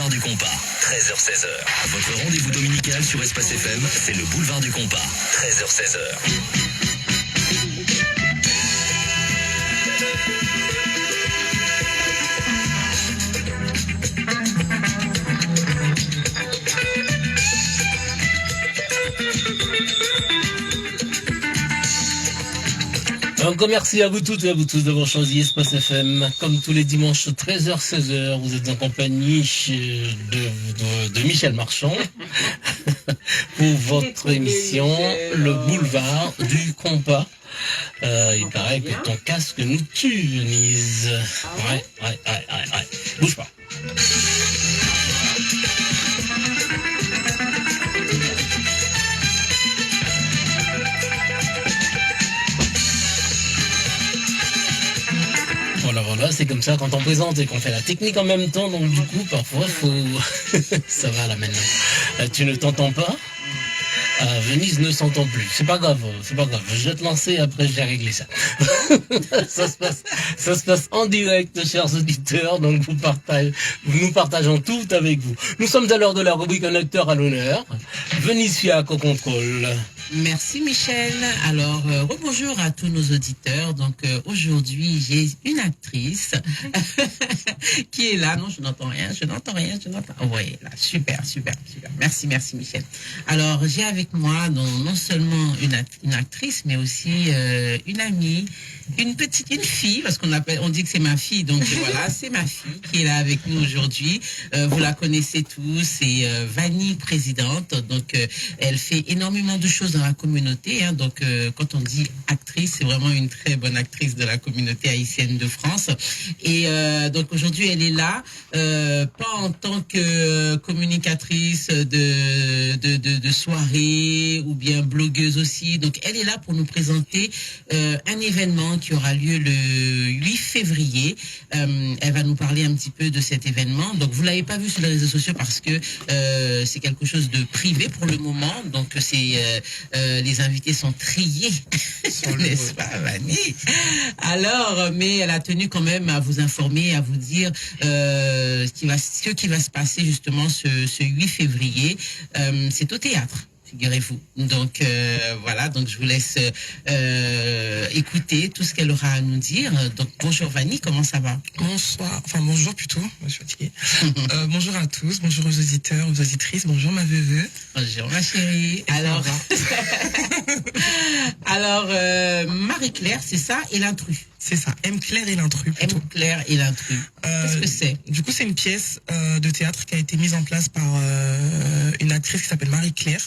boulevard du Compas, 13h-16h. Votre rendez-vous dominical sur Espace FM, c'est le boulevard du Compas, 13h-16h. Encore merci à vous toutes et à vous tous d'avoir choisi Espace FM. Comme tous les dimanches 13h-16h, vous êtes en compagnie de Michel Marchand pour votre émission Le Boulevard du Compas. Il paraît que ton casque nous tue, Denise. Ouais. Bouge pas. Voilà, c'est comme ça quand on présente et qu'on fait la technique en même temps, donc du coup, parfois, faut... Ça va là maintenant. Tu ne t'entends pas ? Venise ne s'entend plus. C'est pas grave. Je vais te lancer, après je vais régler ça. Ça se passe en direct, chers auditeurs, donc nous partageons tout avec vous. Nous sommes à l'heure de la rubrique Un acteur à l'honneur. Venise Fiac au contrôle. Merci Michel. Alors, rebonjour à tous nos auditeurs. Donc, aujourd'hui, j'ai une actrice qui est là. Non, je n'entends rien. Oh, oui, là, super. Merci Michel. Alors, j'ai avec moi non seulement une actrice, mais aussi une amie, une fille, parce on dit que c'est ma fille. Donc, voilà, c'est ma fille qui est là avec nous aujourd'hui. Vous la connaissez tous, c'est Vanny, présidente. Donc, elle fait énormément de choses dans la communauté, hein. Donc quand on dit actrice, c'est vraiment une très bonne actrice de la communauté haïtienne de France. Et donc aujourd'hui, elle est là, pas en tant que communicatrice de soirée ou bien blogueuse aussi. Donc elle est là pour nous présenter un événement qui aura lieu le 8 février. Elle va nous parler un petit peu de cet événement. Donc vous l'avez pas vu sur les réseaux sociaux parce que c'est quelque chose de privé pour le moment. Donc c'est les invités sont triés, n'est-ce pas, Vanny? Alors, mais elle a tenu quand même à vous informer, à vous dire ce qui va se passer justement ce 8 février. C'est au théâtre, figurez-vous. Donc voilà, donc je vous laisse écouter tout ce qu'elle aura à nous dire. Donc bonjour Vanny, comment ça va? Bonjour plutôt, je suis fatiguée. Bonjour à tous, bonjour aux auditeurs, aux auditrices, bonjour ma veuve. Bonjour ma chérie. Alors Marie-Claire, c'est ça, et l'intrus. C'est ça, M. Claire et l'intrus plutôt. M. Claire et l'intrus. Qu'est-ce que c'est? Du coup, c'est une pièce de théâtre qui a été mise en place par une actrice qui s'appelle Marie-Claire.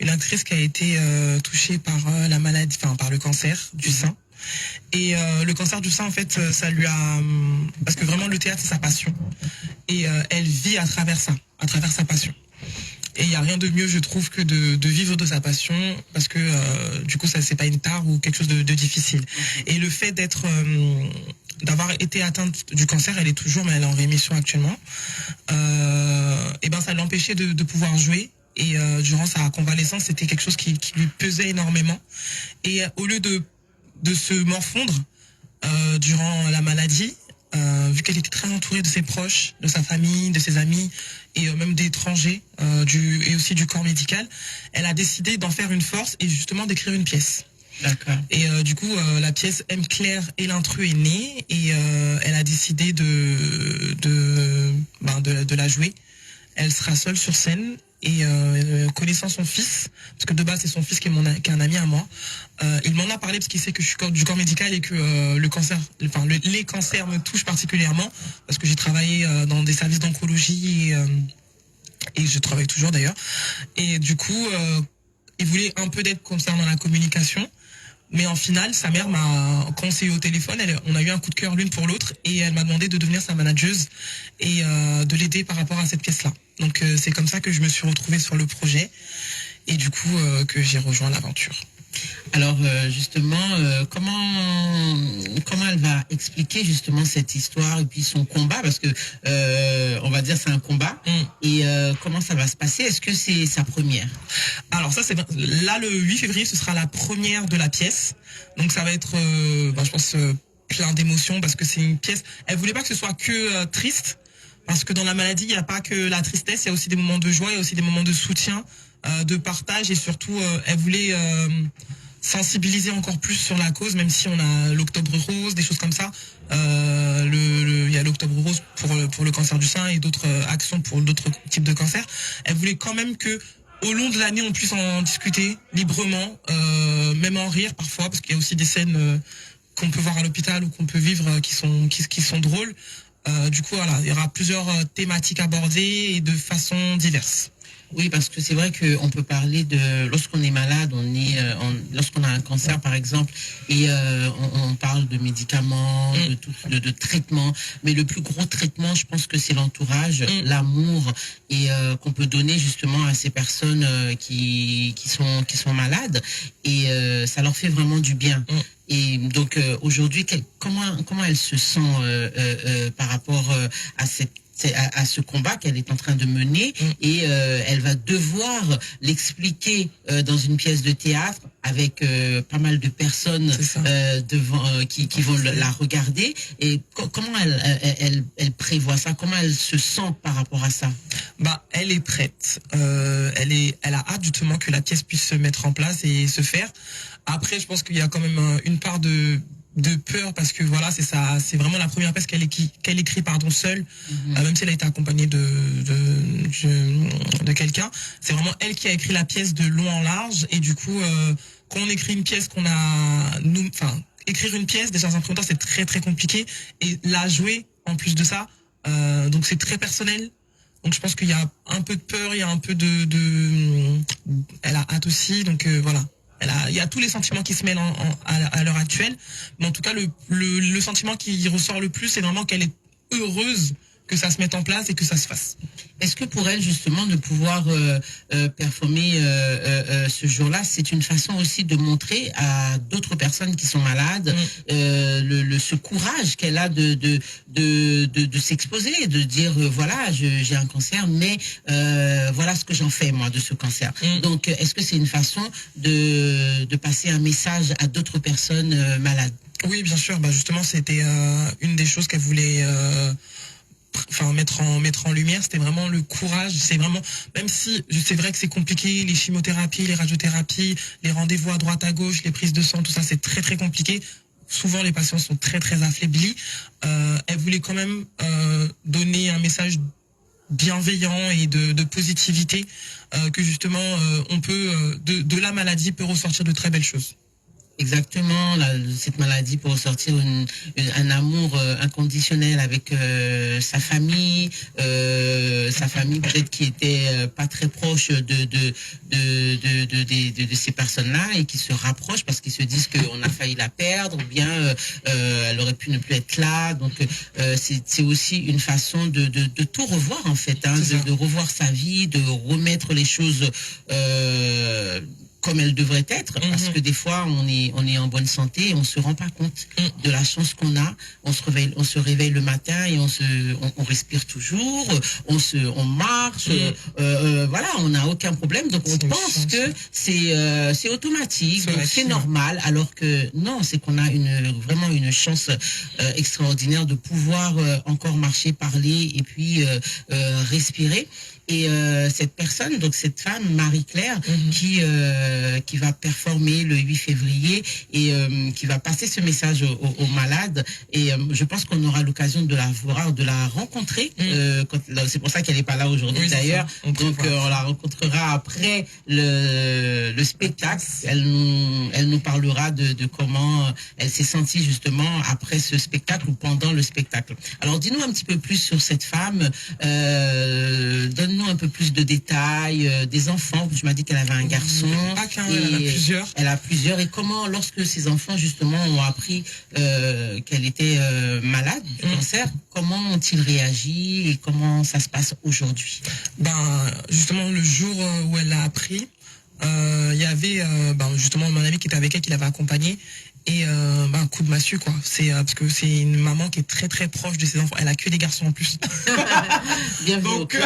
Une actrice qui a été touchée par la maladie, par le cancer du sein. Et le cancer du sein, en fait, ça lui a... Parce que vraiment, le théâtre, c'est sa passion. Et elle vit à travers ça, à travers sa passion. Et il n'y a rien de mieux, je trouve, que de vivre de sa passion, parce que du coup, ça c'est pas une tare ou quelque chose de difficile. Et le fait d'avoir été atteinte du cancer, elle est toujours, mais elle est en rémission actuellement, et ben ça l'empêchait de pouvoir jouer. Et durant sa convalescence, c'était quelque chose qui lui pesait énormément. Et au lieu de se morfondre durant la maladie, vu qu'elle était très entourée de ses proches, de sa famille, de ses amis et même d'étrangers et aussi du corps médical, elle a décidé d'en faire une force et justement d'écrire une pièce. D'accord. Et du coup, la pièce M. Claire et l'intrus est née et elle a décidé de la jouer. Elle sera seule sur scène. Et connaissant son fils, parce que de base c'est son fils qui est un ami à moi, il m'en a parlé parce qu'il sait que je suis du corps médical et que les cancers me touchent particulièrement, parce que j'ai travaillé dans des services d'oncologie et je travaille toujours d'ailleurs. Et du coup, il voulait un peu d'être comme ça dans la communication. Mais en finale, sa mère quand on s'est eu au téléphone, on a eu un coup de cœur l'une pour l'autre et elle m'a demandé de devenir sa manageuse et de l'aider par rapport à cette pièce-là. Donc c'est comme ça que je me suis retrouvée sur le projet et du coup que j'ai rejoint l'aventure. Alors justement, comment elle va expliquer justement cette histoire et puis son combat, parce que on va dire c'est un combat. Et comment ça va se passer? Est-ce que c'est sa première? Alors ça c'est là le 8 février, ce sera la première de la pièce. Donc ça va être je pense plein d'émotions parce que c'est une pièce. Elle voulait pas que ce soit que triste. Parce que dans la maladie, il n'y a pas que la tristesse, il y a aussi des moments de joie, il y a aussi des moments de soutien, de partage, et surtout, elle voulait sensibiliser encore plus sur la cause, même si on a l'Octobre Rose, des choses comme ça. Il y a l'Octobre Rose pour le cancer du sein et d'autres actions pour d'autres types de cancers. Elle voulait quand même que au long de l'année, on puisse en discuter librement, même en rire parfois, parce qu'il y a aussi des scènes qu'on peut voir à l'hôpital ou qu'on peut vivre qui sont drôles. Du coup, voilà, il y aura plusieurs thématiques abordées et de façons diverses. Oui, parce que c'est vrai qu'on peut parler de lorsqu'on est malade, lorsqu'on a un cancer par exemple, et on parle de médicaments, de traitements, mais le plus gros traitement, je pense que c'est l'entourage, l'amour, et qu'on peut donner justement à ces personnes qui sont malades, et ça leur fait vraiment du bien. Et donc aujourd'hui, comment elle se sent par rapport à ce combat qu'elle est en train de mener, et elle va devoir l'expliquer dans une pièce de théâtre avec pas mal de personnes devant qui vont la regarder. Et comment elle prévoit ça? Comment elle se sent par rapport à ça? Bah, elle est prête. Elle a hâte justement que la pièce puisse se mettre en place et se faire. Après, je pense qu'il y a quand même une part de peur, parce que voilà, c'est vraiment la première pièce qu'elle écrit seule, même si elle a été accompagnée de quelqu'un. C'est vraiment elle qui a écrit la pièce de long en large, et du coup, quand on écrit une pièce écrire une pièce, déjà dans un premier temps, c'est très très compliqué, et la jouer en plus de ça, donc c'est très personnel. Donc je pense qu'il y a un peu de peur, il y a un peu elle a hâte aussi, donc voilà. Il y a tous les sentiments qui se mêlent à l'heure actuelle, mais en tout cas le sentiment qui ressort le plus, c'est vraiment qu'elle est heureuse que ça se mette en place et que ça se fasse. Est-ce que pour elle, justement, de pouvoir performer ce jour-là, c'est une façon aussi de montrer à d'autres personnes qui sont malades ce courage qu'elle a de s'exposer, de dire voilà, j'ai un cancer, mais voilà ce que j'en fais moi de ce cancer. Donc, est-ce que c'est une façon de passer un message à d'autres personnes malades? Oui, bien sûr. Bah justement, c'était une des choses qu'elle voulait mettre en lumière, c'était vraiment le courage. C'est vraiment, même si c'est vrai que c'est compliqué, les chimiothérapies, les radiothérapies, les rendez-vous à droite à gauche, les prises de sang, tout ça, c'est très très compliqué. Souvent les patients sont très très affaiblis. Elle voulait quand même donner un message bienveillant et de positivité, que justement on peut de la maladie peut ressortir de très belles choses. Exactement, cette maladie peut ressortir un amour inconditionnel avec sa famille peut-être qui était pas très proche de ces personnes-là, et qui se rapprochent parce qu'ils se disent qu'on a failli la perdre, ou bien elle aurait pu ne plus être là. Donc c'est aussi une façon de tout revoir en fait, de revoir sa vie, de remettre les choses comme elle devrait être, parce que des fois on est en bonne santé et on se rend pas compte de la chance qu'on a. On se réveille le matin et on respire toujours, on marche, voilà, on n'a aucun problème, donc on pense que c'est automatique, donc c'est normal, alors que non, c'est qu'on a vraiment une chance extraordinaire de pouvoir encore marcher, parler et puis respirer. Et cette personne, donc cette femme, Marie-Claire, qui va performer le 8 février et qui va passer ce message aux malades. Et je pense qu'on aura l'occasion de la voir, de la rencontrer. C'est pour ça qu'elle n'est pas là aujourd'hui d'ailleurs. Donc on la rencontrera après le spectacle. Elle nous parlera de comment elle s'est sentie justement après ce spectacle ou pendant le spectacle. Alors dis-nous un petit peu plus sur cette femme. Donne-nous un peu plus de détails, des enfants. Tu m'as dit qu'elle avait un garçon. Elle a plusieurs. Elle a plusieurs. Et comment, lorsque ces enfants justement ont appris qu'elle était malade du cancer, comment ont-ils réagi et comment ça se passe aujourd'hui? Justement, le jour où elle l'a appris, il y avait justement mon ami qui était avec elle, qui l'avait accompagnée. Et un coup de massue, quoi. C'est parce que c'est une maman qui est très très proche de ses enfants. Elle a que des garçons en plus. Bienvenue au club.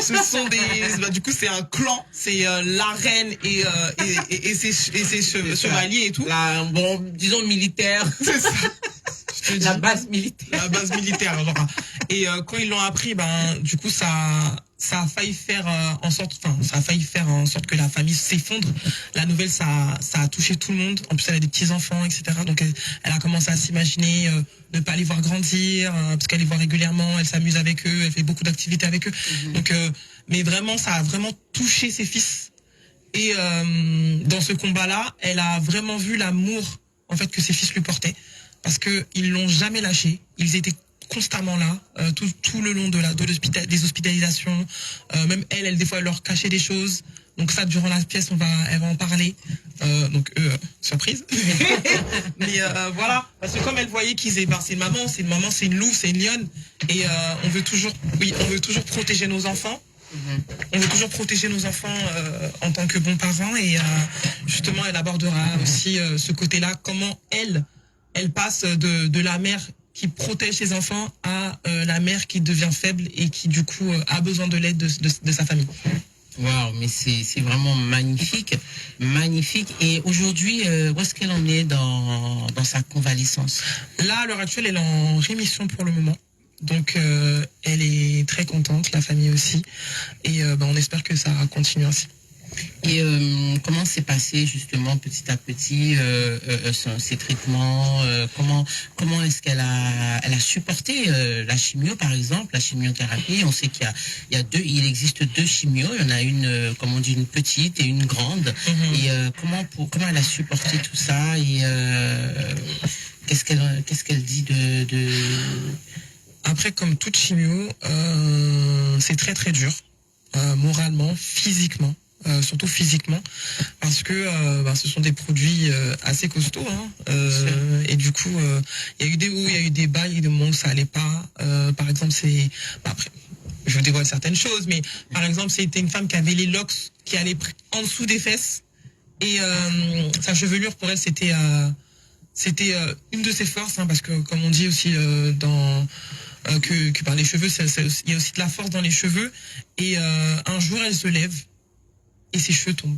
Ce sont du coup c'est un clan. C'est la reine et ses chevaliers et tout. Disons militaire. C'est ça. La base militaire. La base militaire. Genre. Et quand ils l'ont appris, du coup, ça a failli faire en sorte que la famille s'effondre. La nouvelle, ça a touché tout le monde. En plus, elle a des petits enfants, etc. Donc, elle a commencé à s'imaginer ne pas les voir grandir, parce qu'elle les voit régulièrement. Elle s'amuse avec eux, elle fait beaucoup d'activités avec eux. Donc, mais vraiment, ça a vraiment touché ses fils. Et dans ce combat-là, elle a vraiment vu l'amour en fait que ses fils lui portaient, parce que ils l'ont jamais lâché. Ils étaient constamment là, tout le long des hospitalisations. Même elle des fois, elle leur cachait des choses. Donc ça, durant la pièce, elle va en parler. Donc surprise. Mais voilà, parce que comme elle voyait qu'ils étaient, c'est une maman, c'est une louve, c'est une lionne, et on veut toujours protéger nos enfants. On veut toujours protéger nos enfants en tant que bons parents, et justement elle abordera aussi ce côté-là, comment elle passe de la mère qui protège ses enfants à la mère qui devient faible et qui du coup a besoin de l'aide de sa famille. Waouh, mais c'est vraiment magnifique, magnifique. Et aujourd'hui, où est-ce qu'elle en est dans sa convalescence? Là, à l'heure actuelle, elle est en rémission pour le moment. Donc, elle est très contente, la famille aussi. Et on espère que ça continue ainsi. Et comment s'est passé justement petit à petit ces traitements? Comment est-ce qu'elle a supporté la chimio, par exemple, la chimiothérapie? On sait il existe deux chimios. Il y en a une, comme on dit, une petite et une grande. Et comment elle a supporté tout ça? Et qu'est-ce qu'elle dit de... Après, comme toute chimio, c'est très très dur, moralement, physiquement. Surtout physiquement, parce que ce sont des produits assez costauds, et du coup il y a eu des hauts, il y a eu des bas, il y a eu des moments où ça allait pas. Par exemple, après, je vous dévoile certaines choses, mais par exemple, c'était une femme qui avait les locks qui allaient en dessous des fesses, et sa chevelure, pour elle, c'était une de ses forces, parce que comme on dit aussi que par les cheveux, il y a aussi de la force dans les cheveux, et un jour elle se lève et ses cheveux tombent.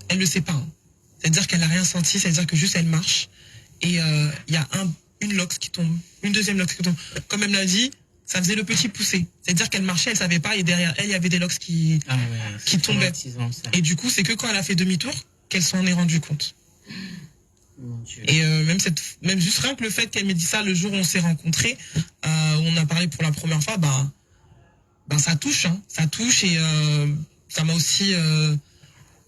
Elle ne le sait pas. C'est-à-dire qu'elle n'a rien senti, c'est-à-dire que juste elle marche, et il y a une loque qui tombe, une deuxième loque qui tombe. Comme elle me l'a dit, ça faisait le petit poussé. C'est-à-dire qu'elle marchait, elle savait pas, et derrière elle, il y avait des loques qui tombaient. Et du coup, c'est que quand elle a fait demi-tour qu'elle s'en est rendue compte. Mon Dieu. Et même juste rien que le fait qu'elle m'ait dit ça le jour où on s'est rencontrés, où on a parlé pour la première fois, ça touche, ça touche, et ça m'a aussi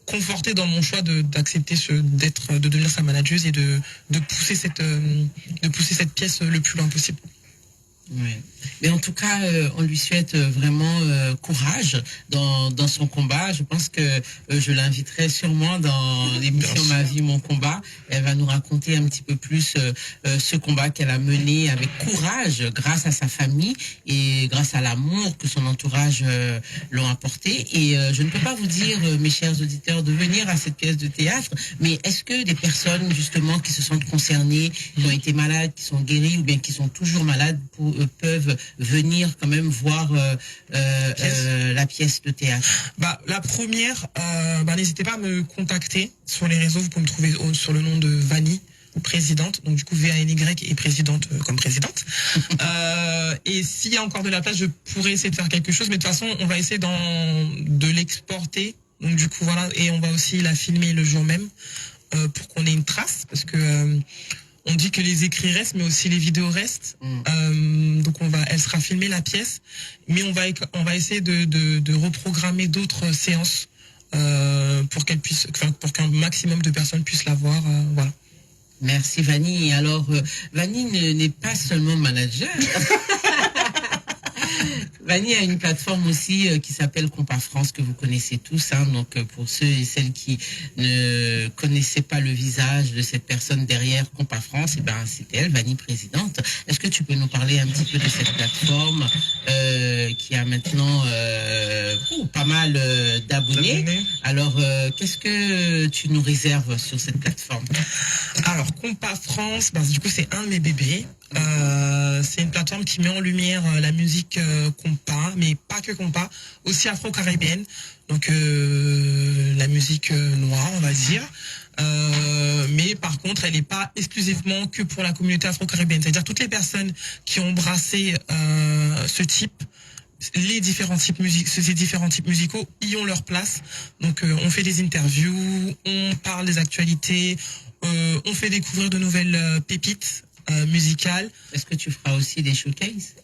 conforté dans mon choix d'accepter de devenir sa manageuse et de pousser cette pièce le plus loin possible. Ouais. Mais en tout cas, on lui souhaite vraiment courage dans son combat. Je pense que je l'inviterai sûrement dans l'émission Ma vie, mon combat. Elle va nous raconter un petit peu plus ce combat qu'elle a mené avec courage grâce à sa famille et grâce à l'amour que son entourage l'ont apporté. Et je ne peux pas vous dire, mes chers auditeurs, de venir à cette pièce de théâtre, mais est-ce que des personnes justement qui se sentent concernées, qui ont été malades, qui sont guéries ou bien qui sont toujours malades peuvent venir quand même voir la pièce de théâtre? La première, n'hésitez pas à me contacter sur les réseaux. Vous pouvez me trouver sur le nom de Vanny, présidente, donc du coup V-A-N-Y, et présidente comme présidente. Et s'il y a encore de la place, je pourrais essayer de faire quelque chose, mais de toute façon on va essayer de l'exporter, donc du coup voilà, et on va aussi la filmer le jour même pour qu'on ait une trace, parce que on dit que les écrits restent, mais aussi les vidéos restent. Donc elle sera filmée, la pièce, mais on va essayer de reprogrammer d'autres séances pour qu'un maximum de personnes puissent la voir. Voilà. Merci Vanny. Alors Vanny n'est pas seulement manager. Vanny a une plateforme aussi qui s'appelle Compas France, que vous connaissez tous. Donc pour ceux et celles qui ne connaissaient pas le visage de cette personne derrière Compas France, c'était elle, Vanny, présidente. Est-ce que tu peux nous parler un petit peu de cette plateforme qui a maintenant pas mal d'abonnés? Alors qu'est-ce que tu nous réserves sur cette plateforme? Alors Compas France, du coup c'est un de mes bébés. C'est une plateforme qui met en lumière la musique compas, mais pas que compas, aussi afro-caribéenne, donc la musique noire, on va dire. Mais par contre, elle n'est pas exclusivement que pour la communauté afro-caribéenne. C'est-à-dire toutes les personnes qui ont brassé ce type, ces différents types musicaux y ont leur place. Donc on fait des interviews, on parle des actualités, on fait découvrir de nouvelles pépites musicales. Est-ce que tu feras aussi des showcases?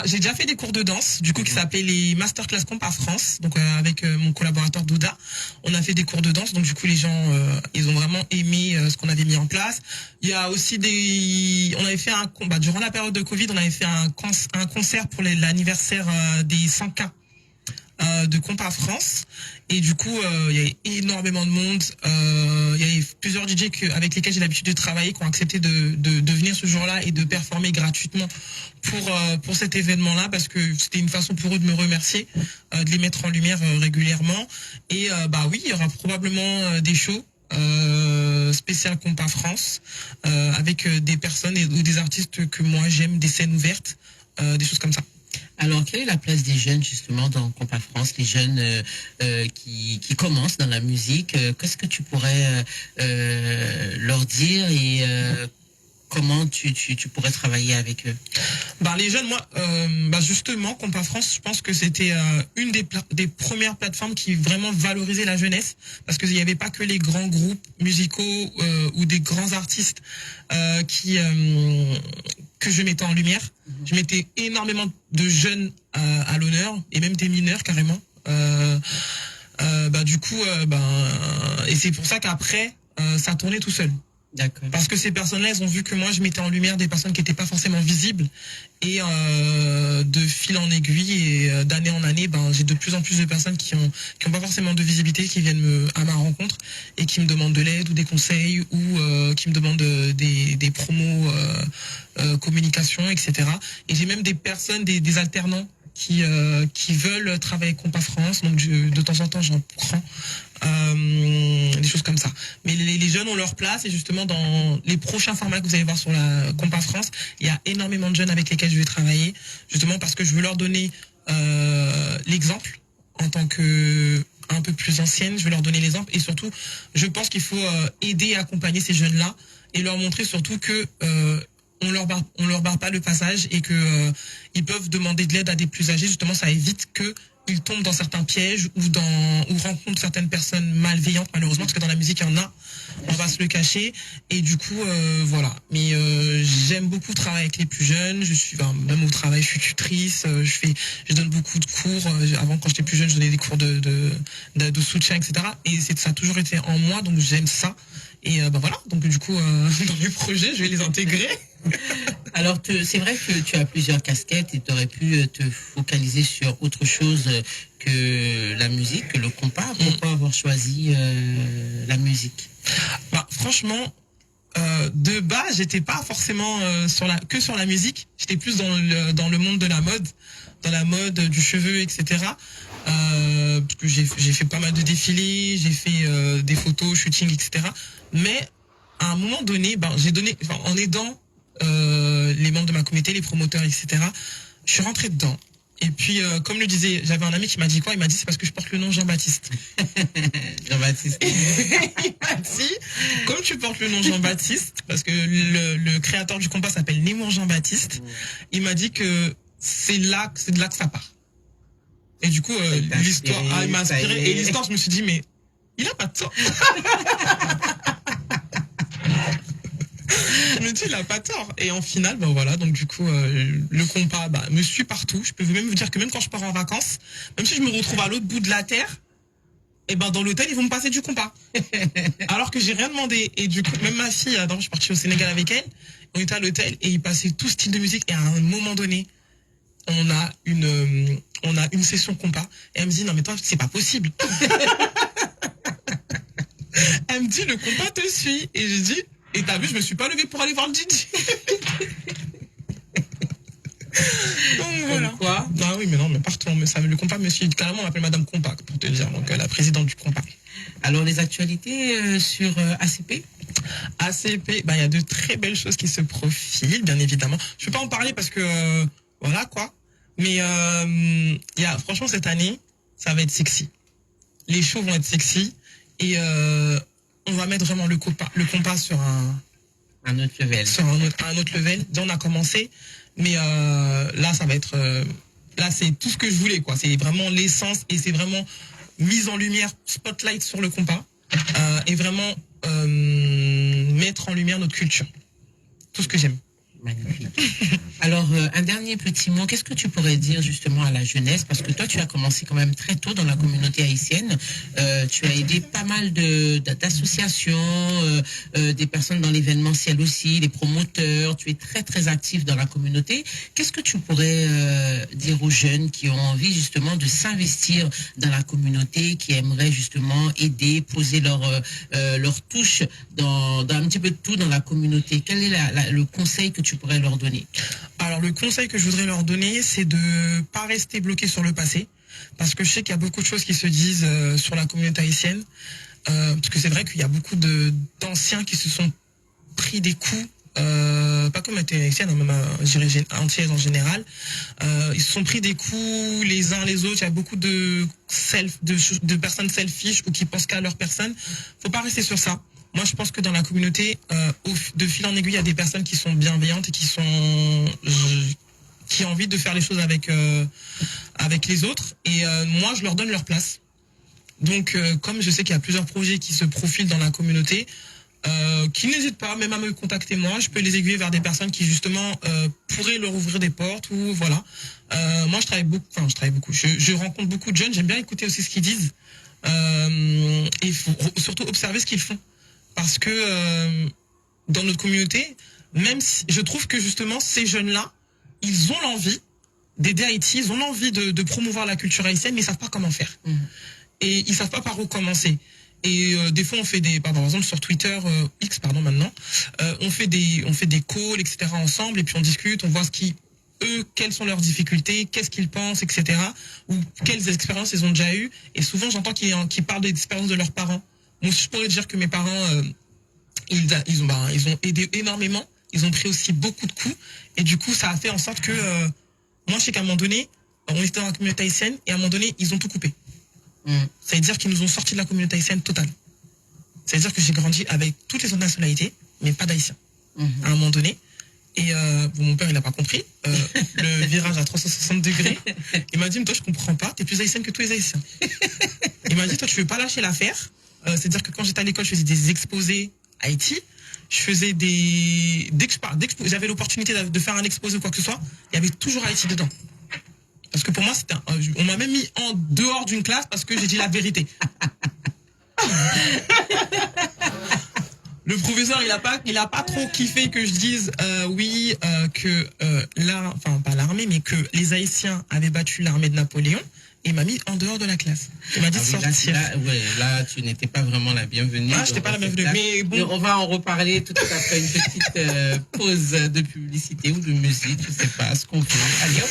J'ai déjà fait des cours de danse, du coup, qui s'appelaient les Masterclass Compas France, donc avec mon collaborateur Douda. On a fait des cours de danse, donc du coup, les gens, ils ont vraiment aimé ce qu'on avait mis en place. Il y a aussi on avait fait durant la période de Covid, on avait fait un concert pour l'anniversaire des 100K de Compas France, et du coup il y avait énormément de monde. Il y avait plusieurs DJ avec lesquels j'ai l'habitude de travailler qui ont accepté de venir ce jour-là et de performer gratuitement pour cet événement-là, parce que c'était une façon pour eux de me remercier, de les mettre en lumière régulièrement. Et oui, il y aura probablement des shows spécial Compas France avec des personnes ou des artistes que moi j'aime, des scènes ouvertes, des choses comme ça. Alors, quelle est la place des jeunes, justement, dans Compas France, les jeunes qui commencent dans la musique? Qu'est-ce que tu pourrais leur dire, et comment tu pourrais travailler avec eux? Les jeunes, moi, justement, Compas France, je pense que c'était une des premières plateformes qui vraiment valorisait la jeunesse, parce qu'il n'y avait pas que les grands groupes musicaux ou des grands artistes que je mettais en lumière. Je mettais énormément de jeunes à l'honneur, et même des mineurs carrément. Et c'est pour ça qu'après, ça tournait tout seul. D'accord. Parce que ces personnes-là, elles ont vu que moi, je mettais en lumière des personnes qui n'étaient pas forcément visibles. Et de fil en aiguille et d'année en année, j'ai de plus en plus de personnes qui ont pas forcément de visibilité, qui viennent à ma rencontre et qui me demandent de l'aide ou des conseils, ou qui me demandent des promos, communication, etc. Et j'ai même des personnes, des alternants qui veulent travailler avec Compas France. Donc de temps en temps, j'en prends. Des choses comme ça. Mais les jeunes ont leur place, et justement dans les prochains formats que vous allez voir sur la Compas France, il y a énormément de jeunes avec lesquels je vais travailler, justement parce que je veux leur donner l'exemple en tant que un peu plus ancienne. Je veux leur donner l'exemple, et surtout je pense qu'il faut aider et accompagner ces jeunes-là, et leur montrer surtout que on leur barre pas le passage, et que ils peuvent demander de l'aide à des plus âgés. Justement, ça évite que ils tombent dans certains pièges ou rencontrent certaines personnes malveillantes, malheureusement, parce que dans la musique, il y en a, on va se le cacher. Et du coup, voilà. Mais j'aime beaucoup travailler avec les plus jeunes. Même au travail, je suis tutrice, je donne beaucoup de cours. Avant, quand j'étais plus jeune, je donnais des cours de soutien, etc. Et ça a toujours été en moi, donc j'aime ça. Et voilà, donc du coup, dans mes projets, je vais les intégrer. Alors, c'est vrai que tu as plusieurs casquettes, et tu aurais pu te focaliser sur autre chose que la musique, que le compas. Pourquoi avoir choisi la musique? Franchement, de base, j'étais pas forcément que sur la musique. J'étais plus dans le monde de la mode, dans la mode du cheveu, etc. Parce que j'ai fait pas mal de défilés, j'ai fait des photos, shooting, etc. Mais à un moment donné, en aidant les membres de ma communauté, les promoteurs, etc., je suis rentré dedans. Et puis, comme le disait, j'avais un ami qui m'a dit quoi? Il m'a dit, c'est parce que je porte le nom Jean-Baptiste. Jean-Baptiste. Il m'a dit, comme tu portes le nom Jean-Baptiste, parce que le créateur du compas s'appelle Némour Jean-Baptiste, il m'a dit que c'est de là que ça part. Et du coup, l'histoire, il m'a inspiré. Et l'histoire, je me suis dit, mais il a pas de tort. Je me dis, il a pas tort. Et en final, voilà, donc du coup, le compas me suit partout. Je peux même vous dire que même quand je pars en vacances, même si je me retrouve à l'autre bout de la terre, et dans l'hôtel, ils vont me passer du compas. Alors que j'ai rien demandé. Et du coup, même ma fille, je suis partie au Sénégal avec elle, on était à l'hôtel et ils passaient tout style de musique. Et à un moment donné, on a une session compas. Et elle me dit, non mais toi, c'est pas possible. Elle me dit, le compas te suit. Et je dis, et t'as vu, je me suis pas levée pour aller voir le DJ. Donc voilà. Quoi? Oui, mais non, mais partout, le compas me suit. Carrément, on m'appelle Madame Compas, pour te dire, donc la présidente du compas. Alors, les actualités sur ACP? ACP, il y a de très belles choses qui se profilent, bien évidemment. Je peux pas en parler parce que voilà quoi. Mais franchement cette année, ça va être sexy. Les shows vont être sexy et on va mettre vraiment le compas sur un autre level. Sur un autre level. On a commencé, mais là ça va être là c'est tout ce que je voulais quoi. C'est vraiment l'essence et c'est vraiment mise en lumière, spotlight sur le compas et vraiment mettre en lumière notre culture. Tout ce que j'aime. Magnifique. Alors, un dernier petit mot. Qu'est-ce que tu pourrais dire justement à la jeunesse? Parce que toi, tu as commencé quand même très tôt dans la communauté haïtienne. Tu as aidé pas mal d'associations, des personnes dans l'événementiel aussi, les promoteurs. Tu es très, très actif dans la communauté. Qu'est-ce que tu pourrais dire aux jeunes qui ont envie justement de s'investir dans la communauté, qui aimeraient justement aider, poser leur touche dans un petit peu de tout dans la communauté? Quel est le conseil que tu pourrais leur donner? Alors le conseil que je voudrais leur donner, c'est de pas rester bloqué sur le passé, parce que je sais qu'il y a beaucoup de choses qui se disent sur la communauté haïtienne, parce que c'est vrai qu'il y a beaucoup d'anciens qui se sont pris des coups, pas comme la communauté haïtienne, même antillaise en général, ils se sont pris des coups les uns les autres. Il y a beaucoup de personnes selfish ou qui pensent qu'à leur personne. Faut pas rester sur ça. Moi, je pense que dans la communauté, de fil en aiguille, il y a des personnes qui sont bienveillantes et qui ont envie de faire les choses avec les autres. Et moi, je leur donne leur place. Donc, comme je sais qu'il y a plusieurs projets qui se profilent dans la communauté, qui n'hésitent pas même à me contacter moi, je peux les aiguiller vers des personnes qui justement pourraient leur ouvrir des portes ou voilà. Moi, je travaille beaucoup. Je rencontre beaucoup de jeunes. J'aime bien écouter aussi ce qu'ils disent et il faut surtout observer ce qu'ils font. Parce que dans notre communauté, même si je trouve que justement ces jeunes-là, ils ont l'envie d'aider Haïti, ils ont l'envie de promouvoir la culture haïtienne, mais ils savent pas comment faire. Et ils savent pas par où commencer. Et des fois on fait par exemple sur Twitter X maintenant, on fait des calls etc. ensemble et puis on discute, on voit quelles sont leurs difficultés, qu'est-ce qu'ils pensent, etc. Ou quelles expériences ils ont déjà eues. Et souvent j'entends qu'ils parlent des expériences de leurs parents. Moi, je pourrais dire que mes parents, ils ont aidé énormément. Ils ont pris aussi beaucoup de coups. Et du coup, ça a fait en sorte que, moi, je sais qu'à un moment donné, on était dans la communauté haïtienne et à un moment donné, ils ont tout coupé. Ça veut dire qu'ils nous ont sortis de la communauté haïtienne totale. Ça veut dire que j'ai grandi avec toutes les autres nationalités, mais pas d'haïtiens. À un moment donné. Et mon père, il n'a pas compris. Le virage à 360 degrés. Il m'a dit, mais toi, je comprends pas. T'es plus haïtienne que tous les haïtiens. Il m'a dit, toi, tu veux pas lâcher l'affaire. C'est-à-dire que quand j'étais à l'école, je faisais des exposés Haïti. Je faisais dès que j'avais l'opportunité de faire un exposé ou quoi que ce soit, il y avait toujours Haïti dedans. Parce que pour moi, on m'a même mis en dehors d'une classe parce que j'ai dit la vérité. Le professeur, il a pas trop kiffé que je dise que pas l'armée, mais que les Haïtiens avaient battu l'armée de Napoléon. Et m'a mis en dehors de la classe. Il m'a dit de sortir. Là, tu n'étais pas vraiment la bienvenue. Ah, je n'étais pas la bienvenue. Mais bon. On va en reparler tout après une petite pause de publicité ou de musique, je sais pas ce qu'on veut. Allez hop.